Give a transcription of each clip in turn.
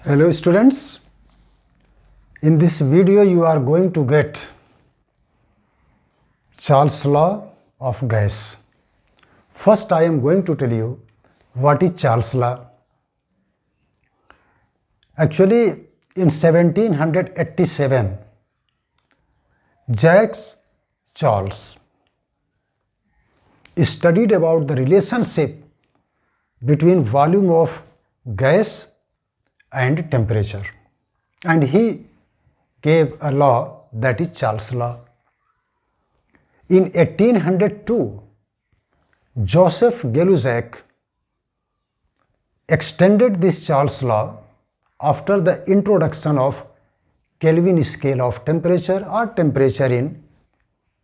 Hello students, in this video you are going to get Charles' law of gas. First I am going to tell you what is Charles' law. Actually in 1787 Jacques Charles studied about the relationship between volume of gas and temperature, and he gave a law, that is Charles' law. In 1802 Joseph Gay-Lussac extended this Charles' law after the introduction of Kelvin scale of temperature or temperature in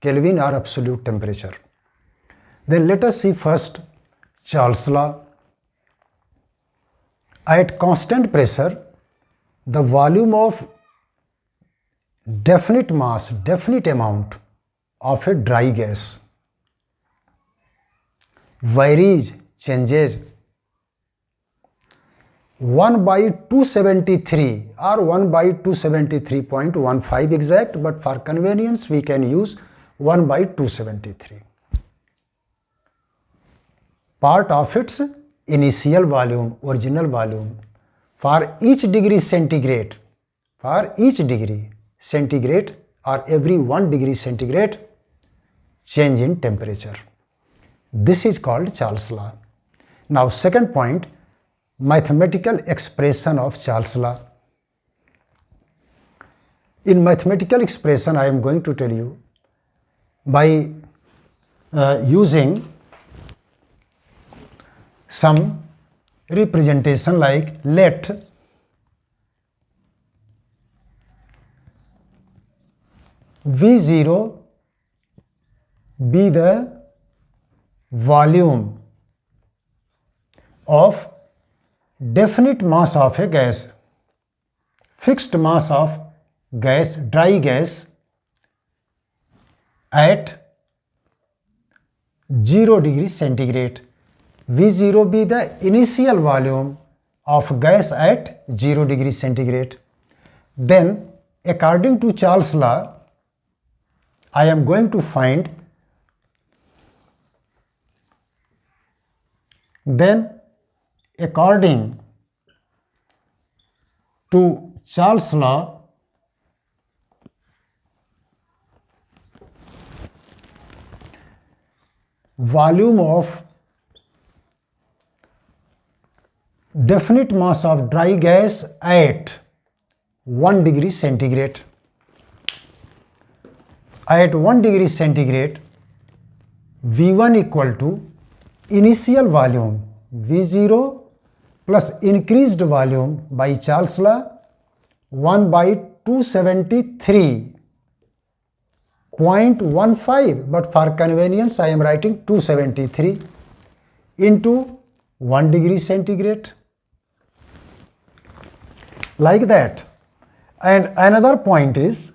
Kelvin or absolute temperature. Then let us see first Charles' law. At constant pressure, the volume of definite mass, definite amount of a dry gas varies, changes 1 by 273 or 1 by 273.15 exact, but for convenience we can use 1 by 273. Part of its initial volume, original volume, for each degree centigrade or every 1 degree centigrade change in temperature. This is called Charles' law. Now second point, mathematical expression of Charles' law. In mathematical expression I am going to tell you by using some representation like let V0 be the volume of definite mass of a gas, fixed mass of gas, dry gas at 0 degree centigrade. V0 be the initial volume of gas at 0 degree centigrade. Then according to Charles' law, I am going to find according to Charles' law, volume of definite mass of dry gas at 1 degree centigrade. At 1 degree centigrade, V1 equal to initial volume V0 plus increased volume by Charles' law 1 by 273.15, but for convenience I am writing 273 into 1 degree centigrade, like that. And another point is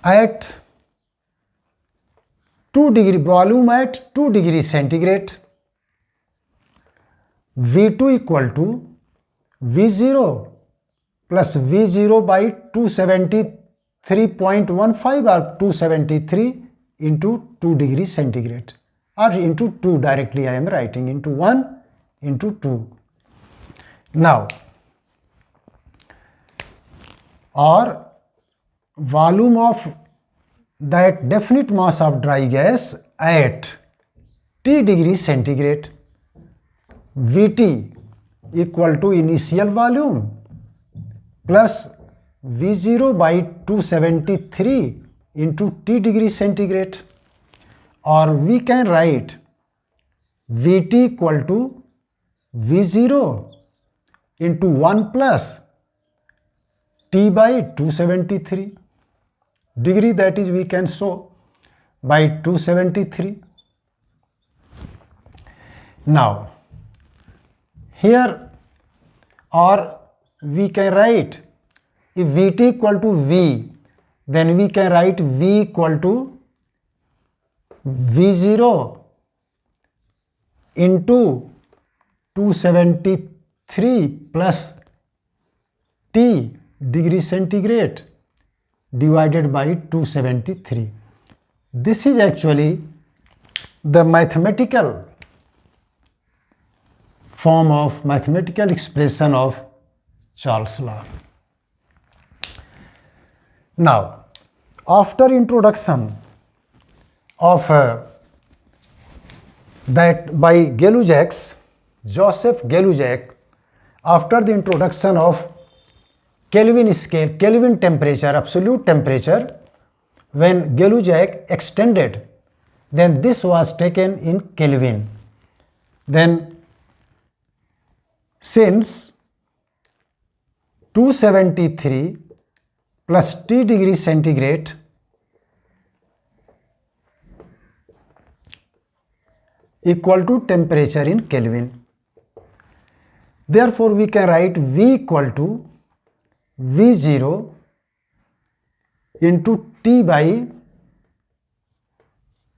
at 2 degree volume at 2 degree centigrade, V2 equal to V0 plus V0 by 273.15 or 273 into 2 degree centigrade, or into 2 directly I am writing, into 1 into 2. Now, or volume of that definite mass of dry gas at T degree centigrade, Vt equal to initial volume plus V0 by 273 into T degree centigrade, or we can write Vt equal to V0 into 1 plus T by 273 degree, that is we can show by 273. Now here, or we can write, if Vt equal to V, then we can write V equal to V0 into 273 plus T degree centigrade divided by 273. This is actually the mathematical form of mathematical expression of Charles' law. Now, after introduction of that by Gay-Lussac, Joseph Gay-Lussac, after the introduction of Kelvin scale, Kelvin temperature, absolute temperature, when Gay-Lussac extended, then this was taken in Kelvin. Then since 273 plus T degree centigrade equal to temperature in Kelvin. Therefore, we can write V equal to V0 into T by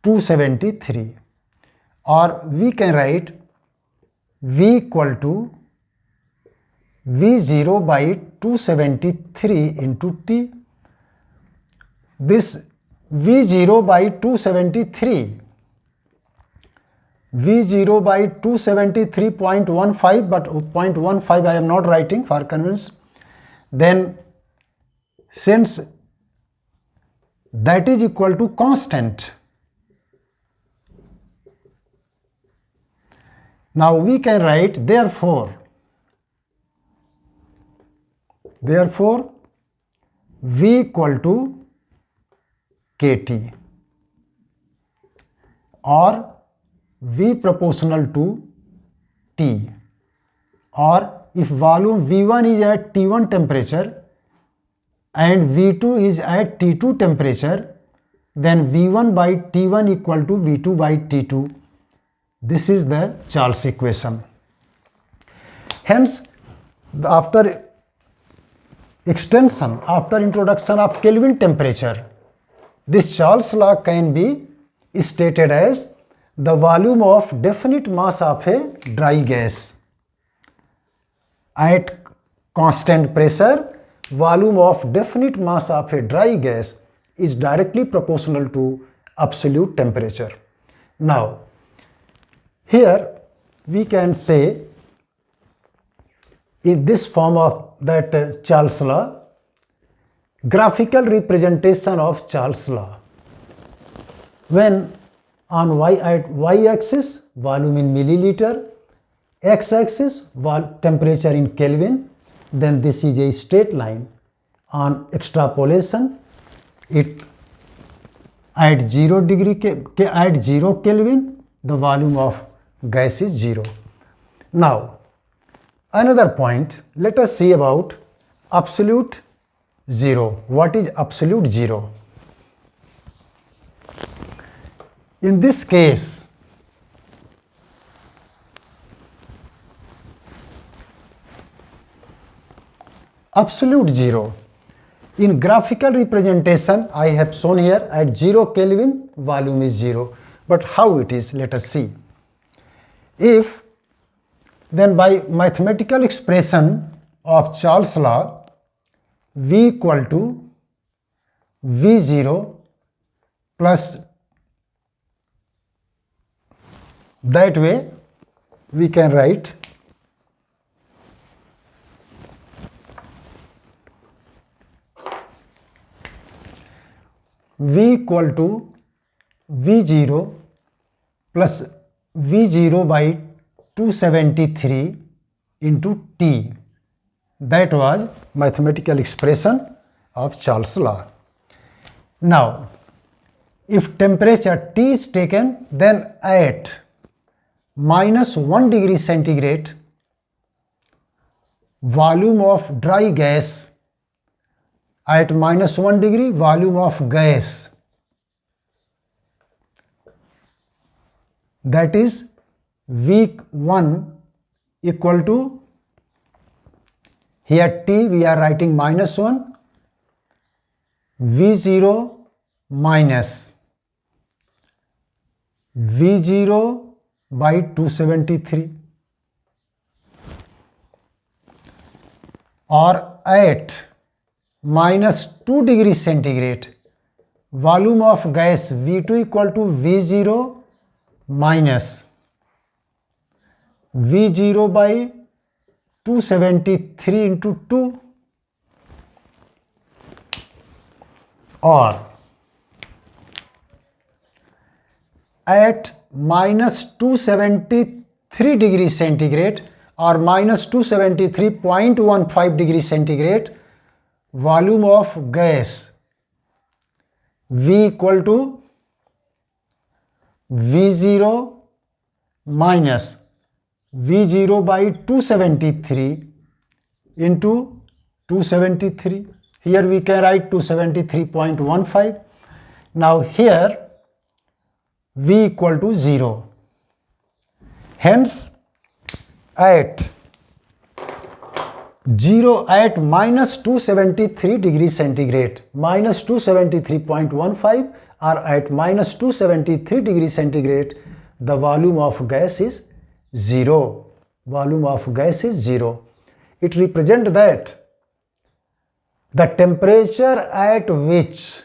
273, or we can write V equal to V0 by 273 into T. This V0 by 273, V0 by 273.15, but 0.15 I am not writing for convenience. Then since that is equal to constant, now we can write therefore V equal to KT, or V proportional to T, or if volume V1 is at T1 temperature and V2 is at T2 temperature, then V1 by T1 equal to V2 by T2. This is the Charles equation. Hence, after extension, after introduction of Kelvin temperature, this Charles law can be stated as the volume of definite mass of a dry gas at constant pressure, volume of definite mass of a dry gas is directly proportional to absolute temperature. Now, here we can say in this form of that Charles law, graphical representation of Charles law, when on y-axis volume in milliliter, x-axis temperature in Kelvin, then this is a straight line. On extrapolation, it at 0 Kelvin, the volume of gas is 0. Now, another point, let us see about absolute zero. What is absolute zero? In this case, absolute zero, in graphical representation I have shown here at 0 Kelvin volume is 0. But how it is? Let us see. If then by mathematical expression of Charles law, V equal to V0 plus, that way we can write V equal to V0 plus V0 by 273 into T. That was mathematical expression of Charles law. Now, if temperature T is taken, then at -1 degree centigrade, volume of dry gas, at -1 degree volume of gas, that is V1 equal to, here T we are writing -1, V0 minus V0 by 273. or at minus 2 degrees centigrade, volume of gas V2 equal to V0 minus V0 by 273 into 2, or at minus 273 degrees centigrade or minus 273.15 degrees centigrade, volume of gas V equal to V0 minus V0 by 273 into 273. Here we can write 273.15. Now here V equal to 0. Hence at 0 at minus 273 degrees centigrade, minus 273.15 or at minus 273 degrees centigrade, the volume of gas is 0. Volume of gas is 0. It represents that the temperature at which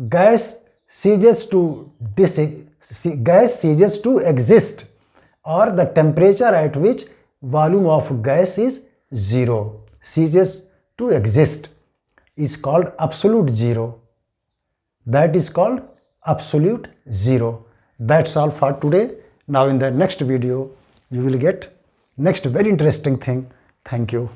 gas ceases to exist, or the temperature at which volume of gas is 0, ceases to exist, is called absolute zero. That is called absolute zero. That's all for today. Now in the next video you will get next very interesting thing. Thank you.